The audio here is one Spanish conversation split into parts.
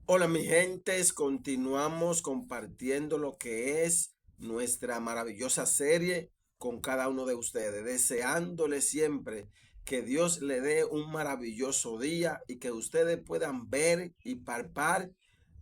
Hola mi gentes, continuamos compartiendo lo que es nuestra maravillosa serie con cada uno de ustedes, deseándole siempre que Dios le dé un maravilloso día y que ustedes puedan ver y palpar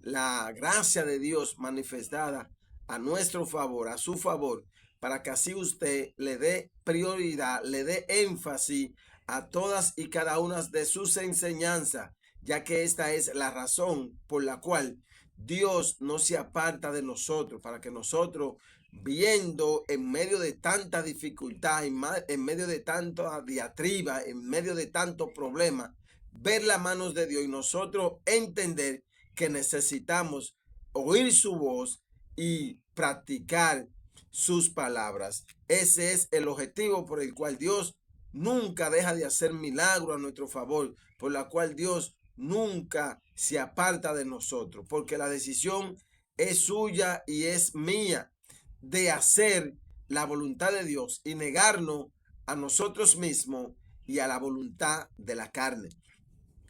la gracia de Dios manifestada a nuestro favor, a su favor, para que así usted le dé prioridad, le dé énfasis a todas y cada una de sus enseñanzas, ya que esta es la razón por la cual Dios no se aparta de nosotros, para que nosotros, viendo en medio de tanta dificultad, en medio de tanta diatriba, en medio de tanto problema, ver las manos de Dios y nosotros entender que necesitamos oír su voz y practicar sus palabras. Ese es el objetivo por el cual Dios nunca deja de hacer milagros a nuestro favor, por la cual Dios nunca se aparta de nosotros, porque la decisión es suya y es mía de hacer la voluntad de Dios y negarnos a nosotros mismos y a la voluntad de la carne.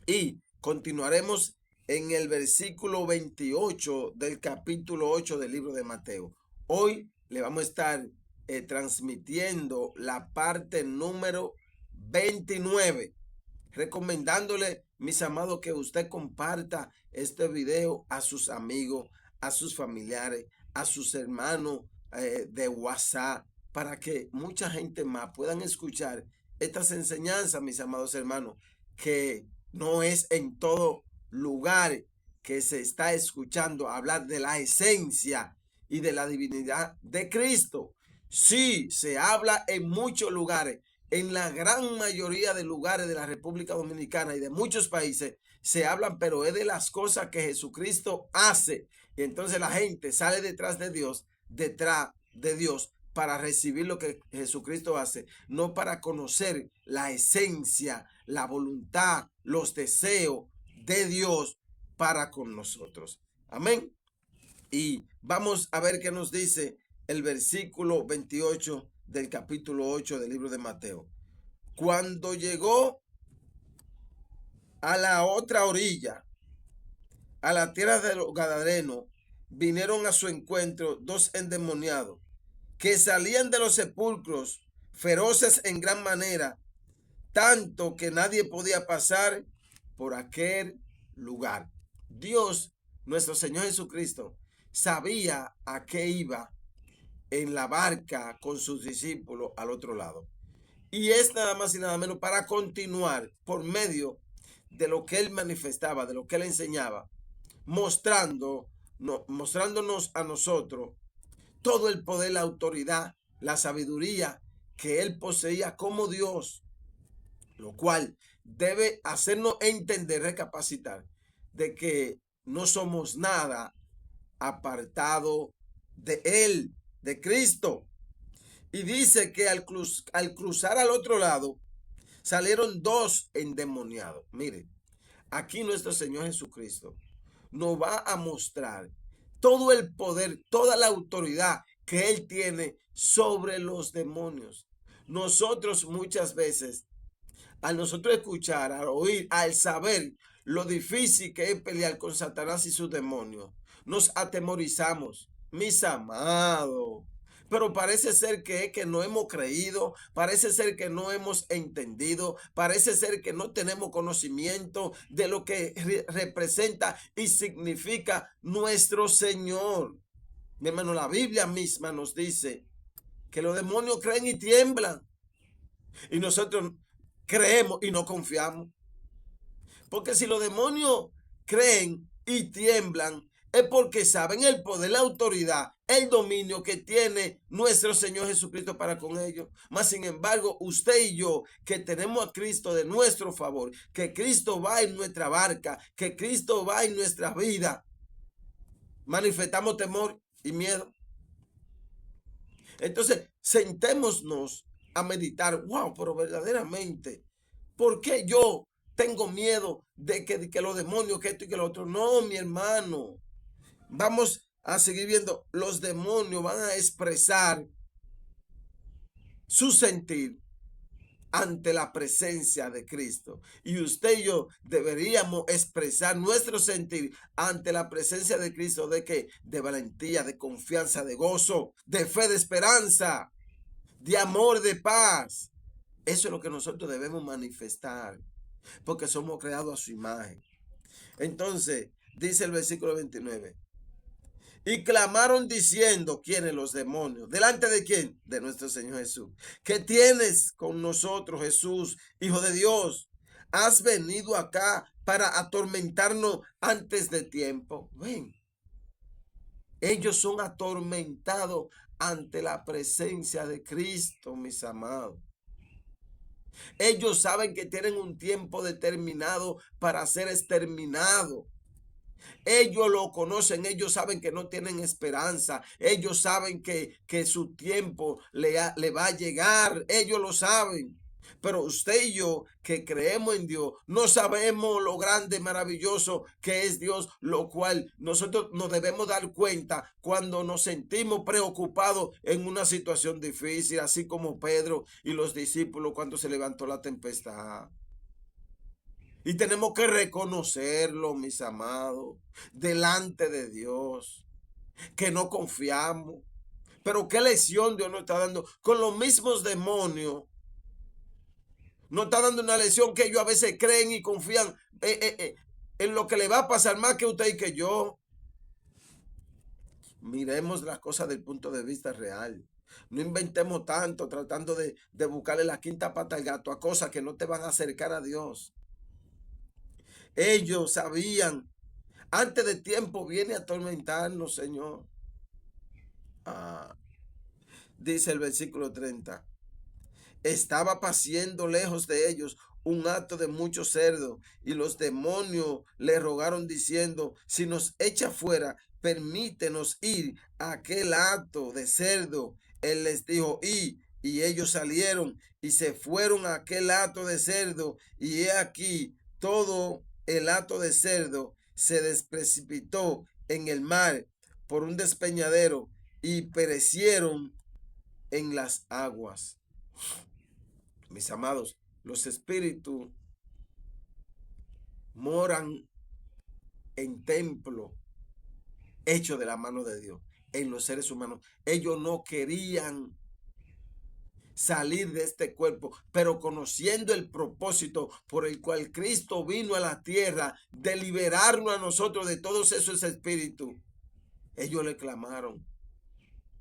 Y continuaremos en el versículo 28 del capítulo 8 del libro de Mateo. Hoy le vamos a estar transmitiendo la parte número 29, recomendándole, mis amados, que usted comparta este video a sus amigos, a sus familiares, a sus hermanos de WhatsApp, para que mucha gente más puedan escuchar estas enseñanzas, mis amados hermanos, que no es en todo lugar que se está escuchando hablar de la esencia y de la divinidad de Cristo. Sí, se habla en muchos lugares, en la gran mayoría de lugares de la República Dominicana y de muchos países se hablan, pero es de las cosas que Jesucristo hace. Y entonces la gente sale detrás de Dios, para recibir lo que Jesucristo hace, no para conocer la esencia, la voluntad, los deseos de Dios para con nosotros. Amén. Y vamos a ver qué nos dice el versículo 28 del capítulo 8 del libro de Mateo. Cuando llegó a la otra orilla, a la tierra de los Gadarenos, vinieron a su encuentro dos endemoniados que salían de los sepulcros, feroces en gran manera, tanto que nadie podía pasar por aquel lugar. Dios, nuestro Señor Jesucristo, sabía a qué iba en la barca con sus discípulos al otro lado. Y es nada más y nada menos para continuar por medio de lo que él manifestaba, de lo que él enseñaba, mostrándonos a nosotros todo el poder, la autoridad, la sabiduría que él poseía como Dios, lo cual debe hacernos entender, recapacitar, de que no somos nada apartado de él, de Cristo. Y dice que al cruzar al otro lado, salieron dos endemoniados. Mire, aquí nuestro Señor Jesucristo nos va a mostrar todo el poder, toda la autoridad que Él tiene sobre los demonios. Nosotros muchas veces, al nosotros escuchar, al oír, al saber lo difícil que es pelear con Satanás y sus demonios, nos atemorizamos, mis amados. Pero parece ser que es que no hemos creído, parece ser que no hemos entendido, parece ser que no tenemos conocimiento de lo que representa y significa nuestro Señor. Mi hermano, la Biblia misma nos dice que los demonios creen y tiemblan. Y nosotros creemos y no confiamos. Porque si los demonios creen y tiemblan, es porque saben el poder, la autoridad, el dominio que tiene nuestro Señor Jesucristo para con ellos. Mas, sin embargo, usted y yo, que tenemos a Cristo de nuestro favor, que Cristo va en nuestra barca, que Cristo va en nuestra vida, manifestamos temor y miedo. Entonces, sentémonos a meditar, wow, pero verdaderamente, ¿por qué yo tengo miedo de que los demonios, que esto y que lo otro? No, mi hermano, vamos a seguir viendo, los demonios van a expresar su sentir ante la presencia de Cristo. Y usted y yo deberíamos expresar nuestro sentir ante la presencia de Cristo. ¿De qué? De valentía, de confianza, de gozo, de fe, de esperanza, de amor, de paz. Eso es lo que nosotros debemos manifestar, porque somos creados a su imagen. Entonces, dice el versículo 29. Y clamaron diciendo, ¿quiénes? Los demonios. ¿Delante de quién? De nuestro Señor Jesús. ¿Qué tienes con nosotros, Jesús, Hijo de Dios? ¿Has venido acá para atormentarnos antes de tiempo? Ven. Ellos son atormentados ante la presencia de Cristo, mis amados. Ellos saben que tienen un tiempo determinado para ser exterminados. Ellos lo conocen, ellos saben que no tienen esperanza, ellos saben que su tiempo le va a llegar, ellos lo saben. Pero usted y yo que creemos en Dios, no sabemos lo grande, maravilloso que es Dios, lo cual nosotros nos debemos dar cuenta cuando nos sentimos preocupados en una situación difícil, así como Pedro y los discípulos cuando se levantó la tempestad. Y tenemos que reconocerlo, mis amados, delante de Dios, que no confiamos. Pero qué lección Dios nos está dando con los mismos demonios. Nos está dando una lección que ellos a veces creen y confían en lo que le va a pasar más que usted y que yo. Miremos las cosas del punto de vista real. No inventemos tanto tratando de buscarle la quinta pata al gato a cosas que no te van a acercar a Dios. Ellos sabían, antes de tiempo viene a atormentarnos, Señor. Dice el versículo 30. Estaba paciendo lejos de ellos un hato de muchos cerdos, y los demonios le rogaron diciendo, si nos echa fuera, permítenos ir a aquel hato de cerdo. Él les dijo, y ellos salieron y se fueron a aquel hato de cerdo, y he aquí todo el hato de cerdo se desprecipitó en el mar por un despeñadero y perecieron en las aguas. Mis amados, los espíritus moran en templo hecho de la mano de Dios, en los seres humanos. Ellos no querían salir de este cuerpo, pero conociendo el propósito por el cual Cristo vino a la tierra de liberarnos a nosotros de todos esos espíritus, ellos le clamaron.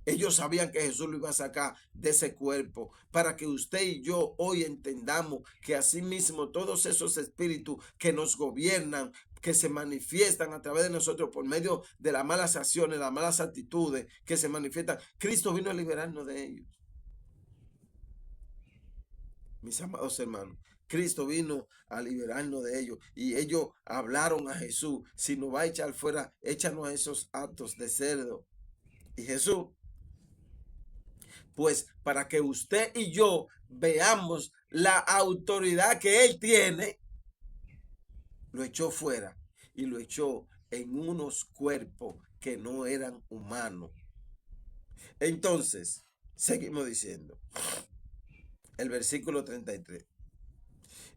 Ellos sabían que Jesús lo iba a sacar de ese cuerpo, para que usted y yo hoy entendamos que asimismo todos esos espíritus que nos gobiernan, que se manifiestan a través de nosotros por medio de las malas acciones, las malas actitudes que se manifiestan, Cristo vino a liberarnos de ellos. Mis amados hermanos, Cristo vino a liberarnos de ellos, y ellos hablaron a Jesús, si nos va a echar fuera, échanos a esos actos de cerdo. Y Jesús, pues para que usted y yo veamos la autoridad que Él tiene, lo echó fuera y lo echó en unos cuerpos que no eran humanos. Entonces, seguimos diciendo, el versículo 33.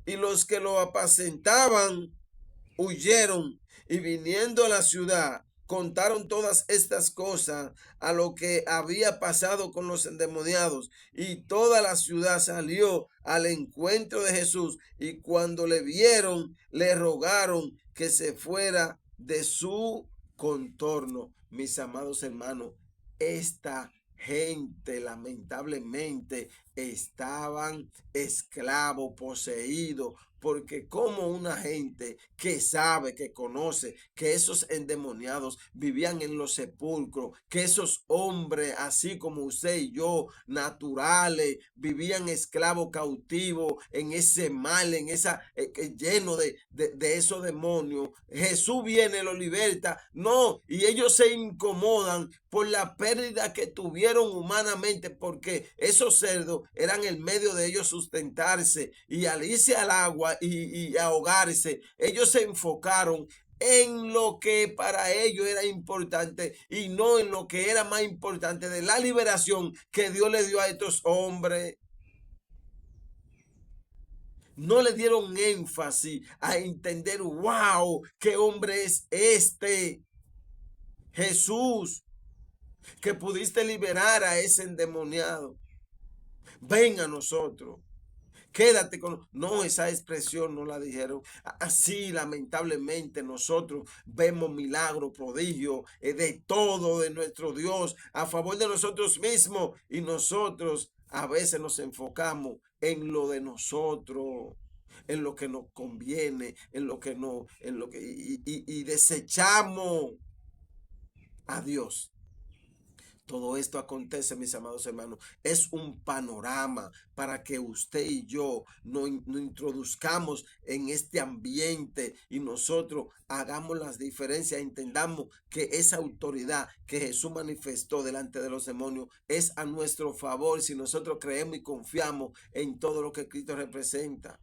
Y los que lo apacentaban huyeron, y viniendo a la ciudad contaron todas estas cosas a lo que había pasado con los endemoniados, y toda la ciudad salió al encuentro de Jesús, y cuando le vieron le rogaron que se fuera de su contorno. Mis amados hermanos, esta gente lamentablemente estaban esclavos, poseídos, porque como una gente que sabe, que conoce que esos endemoniados vivían en los sepulcros, que esos hombres, así como usted y yo, naturales, vivían esclavos cautivos en ese mal, en esa lleno de esos demonios, Jesús viene, lo liberta, no, y ellos se incomodan por la pérdida que tuvieron humanamente, porque esos cerdos eran el medio de ellos sustentarse, y al irse al agua y ahogarse, ellos se enfocaron en lo que para ellos era importante y no en lo que era más importante de la liberación que Dios le dio a estos hombres. No le dieron énfasis a entender, wow, qué hombre es este Jesús, que pudiste liberar a ese endemoniado. Ven a nosotros. Quédate con... No, esa expresión no la dijeron. Así, lamentablemente, nosotros vemos milagro, prodigio, de todo de nuestro Dios a favor de nosotros mismos. Y nosotros a veces nos enfocamos en lo de nosotros, en lo que nos conviene, en lo que no, en lo que... y desechamos a Dios. Todo esto acontece, mis amados hermanos, es un panorama para que usted y yo nos introduzcamos en este ambiente y nosotros hagamos las diferencias, entendamos que esa autoridad que Jesús manifestó delante de los demonios es a nuestro favor si nosotros creemos y confiamos en todo lo que Cristo representa.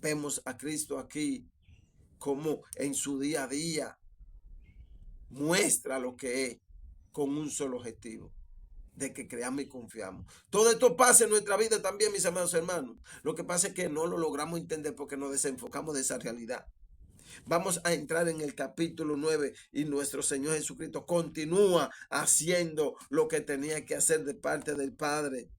Vemos a Cristo aquí como en su día a día muestra lo que es, con un solo objetivo, de que creamos y confiamos. Todo esto pasa en nuestra vida también, mis amados hermanos. Lo que pasa es que no lo logramos entender porque nos desenfocamos de esa realidad. Vamos a entrar en el capítulo 9 y nuestro Señor Jesucristo continúa haciendo lo que tenía que hacer de parte del Padre,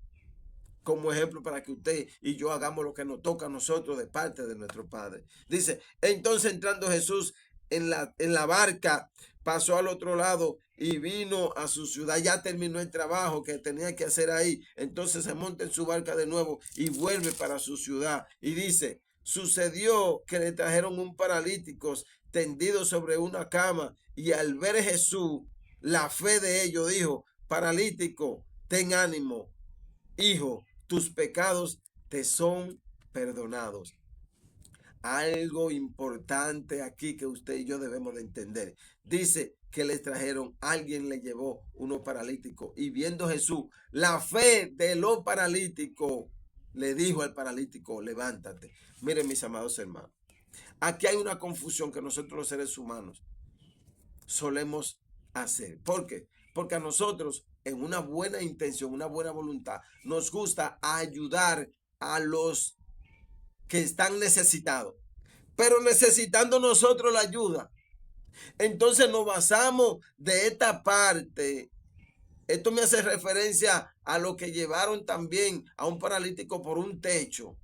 como ejemplo para que usted y yo hagamos lo que nos toca a nosotros de parte de nuestro Padre. Dice, entonces entrando Jesús en la barca, pasó al otro lado y vino a su ciudad. Ya terminó el trabajo que tenía que hacer ahí. Entonces se monta en su barca de nuevo y vuelve para su ciudad. Y dice, sucedió que le trajeron un paralítico tendido sobre una cama. Y al ver a Jesús, la fe de ellos dijo, paralítico, ten ánimo, hijo, tus pecados te son perdonados. Algo importante aquí que usted y yo debemos de entender. Dice que les trajeron, alguien le llevó uno paralítico y viendo Jesús la fe de los paralíticos, le dijo al paralítico, levántate. Miren, mis amados hermanos, aquí hay una confusión que nosotros los seres humanos solemos hacer. ¿Por qué? Porque a nosotros, en una buena intención, una buena voluntad, nos gusta ayudar a los que están necesitados, pero necesitando nosotros la ayuda. Entonces nos basamos de esta parte. Esto me hace referencia a lo que llevaron también a un paralítico por un techo.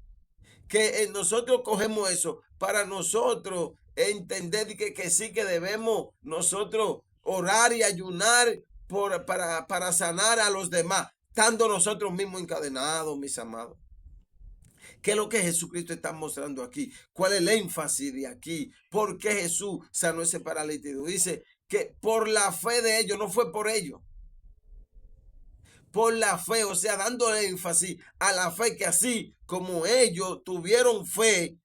Que nosotros cogemos eso para nosotros entender que sí que debemos nosotros orar y ayunar para sanar a los demás, estando nosotros mismos encadenados, mis amados. ¿Qué es lo que Jesucristo está mostrando aquí? ¿Cuál es el énfasis de aquí? ¿Por qué Jesús sanó ese paralítico? Dice que por la fe de ellos, no fue por ellos. Por la fe, o sea, dando énfasis a la fe, que así como ellos tuvieron fe,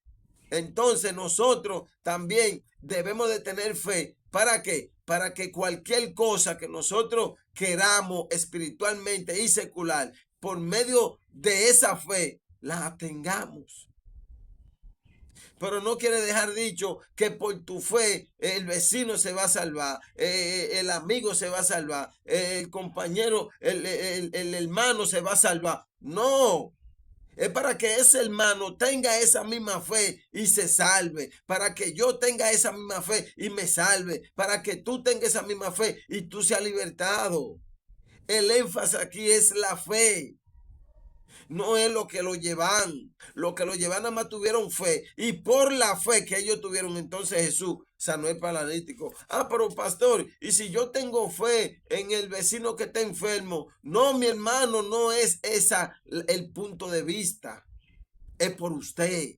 entonces nosotros también debemos de tener fe. ¿Para qué? Para que cualquier cosa que nosotros queramos espiritualmente y secular, por medio de esa fe, la tengamos. Pero no quiere dejar dicho que por tu fe el vecino se va a salvar, el amigo se va a salvar, el compañero, el hermano se va a salvar. No, es para que ese hermano tenga esa misma fe y se salve. Para que yo tenga esa misma fe y me salve. Para que tú tengas esa misma fe y tú seas libertado. El énfasis aquí es la fe. No es lo que lo llevan. Lo que lo llevan nada más tuvieron fe. Y por la fe que ellos tuvieron, entonces Jesús sanó el paralítico. Ah, pero pastor, y si yo tengo fe en el vecino que está enfermo. No, mi hermano, no es esa el punto de vista. Es por usted.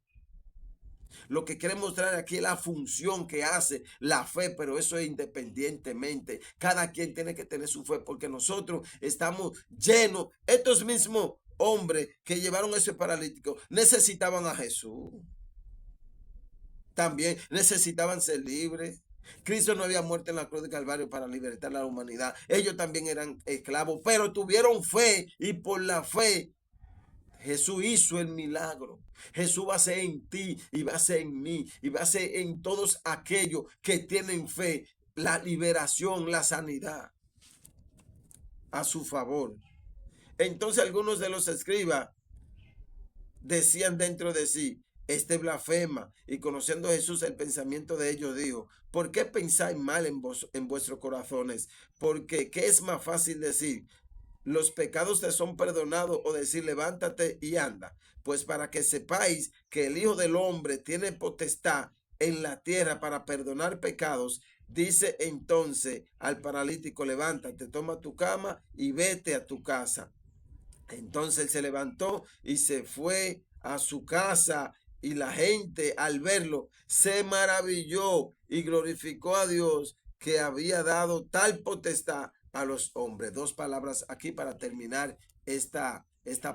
Lo que quiere mostrar aquí es la función que hace la fe, pero eso es independientemente. Cada quien tiene que tener su fe porque nosotros estamos llenos. Estos mismos hombres que llevaron ese paralítico necesitaban a Jesús. También necesitaban ser libres. Cristo no había muerto en la cruz de Calvario para libertar a la humanidad. Ellos también eran esclavos, pero tuvieron fe y por la fe Jesús hizo el milagro. Jesús va a ser en ti y va a ser en mí y va a ser en todos aquellos que tienen fe, la liberación, la sanidad a su favor. Entonces algunos de los escribas decían dentro de sí, este blasfema. Y conociendo a Jesús el pensamiento de ellos, dijo, ¿por qué pensáis mal en vuestros corazones? Porque, ¿qué es más fácil decir? Los pecados te son perdonados o decir levántate y anda. Pues para que sepáis que el Hijo del Hombre tiene potestad en la tierra para perdonar pecados, dice entonces al paralítico, levántate, toma tu cama y vete a tu casa. Entonces él se levantó y se fue a su casa, y la gente al verlo se maravilló y glorificó a Dios que había dado tal potestad a los hombres. Dos palabras aquí para terminar esta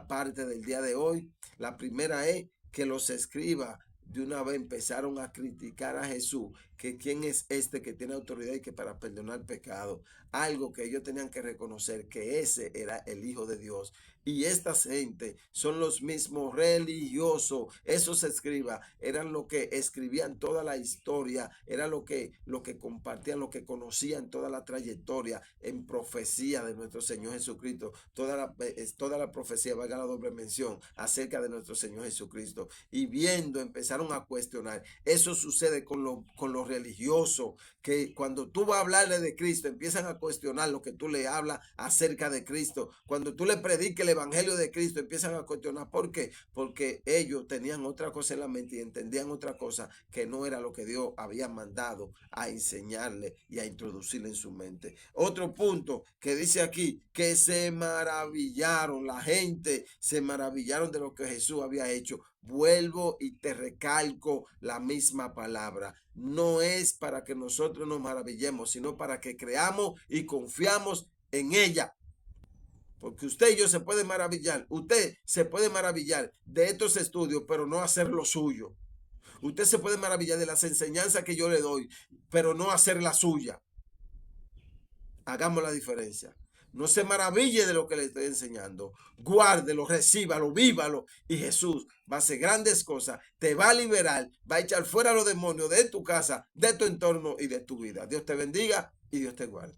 parte del día de hoy. La primera es que los escribas de una vez empezaron a criticar a Jesús, que quién es este que tiene autoridad y que para perdonar pecado, algo que ellos tenían que reconocer, que ese era el Hijo de Dios. Y esta gente son los mismos religiosos. Esos escribas eran los que escribían toda la historia, era lo que compartían, lo que conocían toda la trayectoria en profecía de nuestro Señor Jesucristo. Toda la profecía, valga la doble mención, acerca de nuestro Señor Jesucristo. Y viendo, empezaron a cuestionar. Eso sucede con los religiosos, que cuando tú vas a hablarle de Cristo, empiezan a cuestionar lo que tú le hablas acerca de Cristo. Cuando tú le prediques el evangelio de Cristo, empiezan a cuestionar. ¿Por qué? Porque ellos tenían otra cosa en la mente y entendían otra cosa que no era lo que Dios había mandado a enseñarle y a introducirle en su mente. Otro punto que dice aquí, que se maravillaron, la gente se maravillaron de lo que Jesús había hecho. Vuelvo y te recalco la misma palabra. No es para que nosotros nos maravillemos, sino para que creamos y confiamos en ella. Porque usted y yo se puede maravillar. Usted se puede maravillar de estos estudios, pero no hacer lo suyo. Usted se puede maravillar de las enseñanzas que yo le doy, pero no hacer la suya. Hagamos la diferencia. No se maraville de lo que le estoy enseñando. Guárdelo, recíbalo, vívalo. Y Jesús va a hacer grandes cosas. Te va a liberar. Va a echar fuera a los demonios de tu casa, de tu entorno y de tu vida. Dios te bendiga y Dios te guarde.